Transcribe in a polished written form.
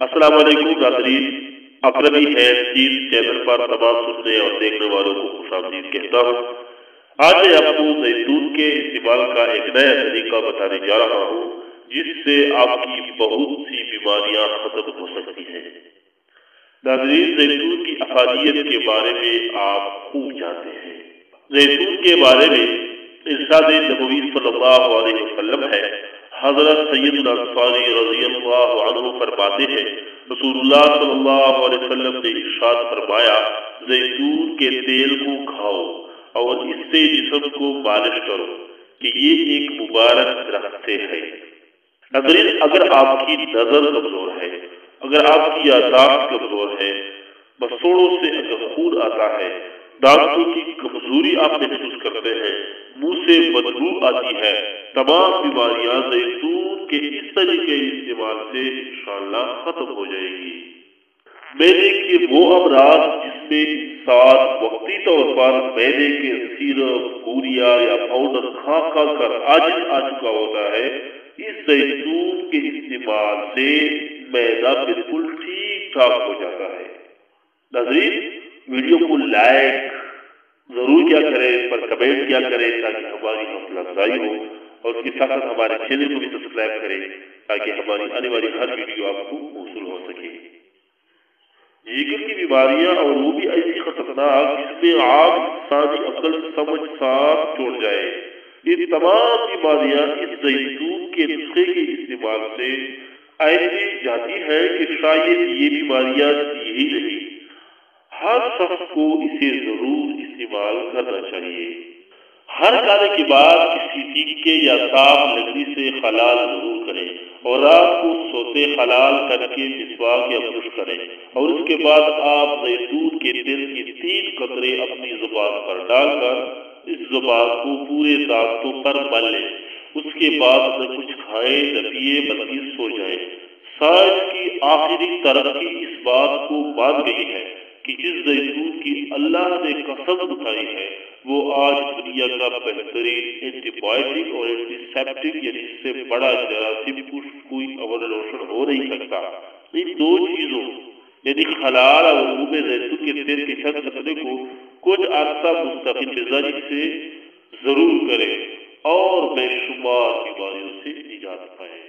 السلام علیکم ناظرین، اکرمی ہے چیز چینل پر تمام سننے اور دیکھنے والوں کو خوش آمدید کہتا ہوں۔ آج میں آپ کو زیتون کے استعمال کا ایک نیا طریقہ بتانے جا رہا ہوں جس سے آپ کی بہت سی بیماریاں ختم ہو سکتی ہیں۔ ناظرین، زیتون کی افادیت کے بارے میں آپ خوب جانتے ہیں۔ زیتون کے بارے میں ارشاد نبوی صلی اللہ علیہ وسلم ہے۔ حضرت سیدنا انصاری رضی اللہ عنہ فرماتے ہیں، رسول اللہ صلی اللہ علیہ وسلم نے ارشاد فرمایا، زیتون کے تیل کو کھاؤ اور اس سے جسم کو مالش کرو کہ یہ ایک مبارک درخت سے ہے۔ اگر آپ کی نظر کمزور ہے، اگر آپ کی یادداشت کمزور ہے، مسوڑوں سے اگر خون آتا ہے، دانتوں کی کمزوری آپ محسوس کرتے ہیں، منہ سے بدبو آتی ہے، تمام بیماریاں زیتون کے اس طریقے استعمال سے انشاءاللہ ختم ہو جائے گی۔ معدے کے وہ امراض جس میں انسان وقتی طور پر معدے کے سیرپ، گولیا یا پاؤڈر کھا کر عاجز آ چکا ہوتا ہے، اس زیتون کے استعمال سے معدہ بالکل ٹھیک ٹھاک ہو جاتا ہے۔ ناظرین، ویڈیو کو لائک ضرور کیا کریں، اس پر کمنٹ کیا کریں تاکہ ہماری حوصلہ افزائی ہو، اور اس کے ساتھ ساتھ ہمارے چینل کو بھی سبسکرائب کریں تاکہ ہماری آنے والی ہر ویڈیو آپ کو موصول ہو سکے۔ جگر کی بیماریاں، اور وہ بھی ایسی خطرناک جس میں عام انسانی عقل سمجھ ساتھ چھوڑ جائے، یہ تمام بیماریاں اس زیتون کے نسخے کے استعمال سے ایسی جاتی ہیں کہ شاید یہ بیماریاں تھی ہی نہیں۔ ہر شخص کو اسے ضرور استعمال کرنا چاہیے۔ ہر کھانے کے بعد کسی ٹیکے یا صاف لکڑی سے خلال ضرور کریں، اور رات کو سوتے خلال کر کے مسواک یا برش کریں، اور اس کے بعد آپ زیتون کے تیل کی 3 قطرے اپنی زبان پر ڈال کر اس زبان کو پورے دانتوں پر مل لیں۔ اس کے بعد نہ کچھ کھائیں نہ پیئے بلکہ سو جائیں۔ سائنس کی آخری ترقی اس بات کو مان گئی ہے کہ جس زیتون کی اللہ نے قسم اٹھائی ہے وہ آج دنیا کا بہترین اینٹی بائیوٹک اور اینٹی سیپٹک، یعنی اس سے بڑا جراثیم کش کوئی ایوولوشن ہو نہیں سکتا۔ ان 2 چیزوں یعنی خلال اور روم زیتون کے تیل کے چند قطرے کو کچھ عرصہ مستقل مزاجی سے ضرور کریں اور بے شمار بیماریوں سے نجات پائیں۔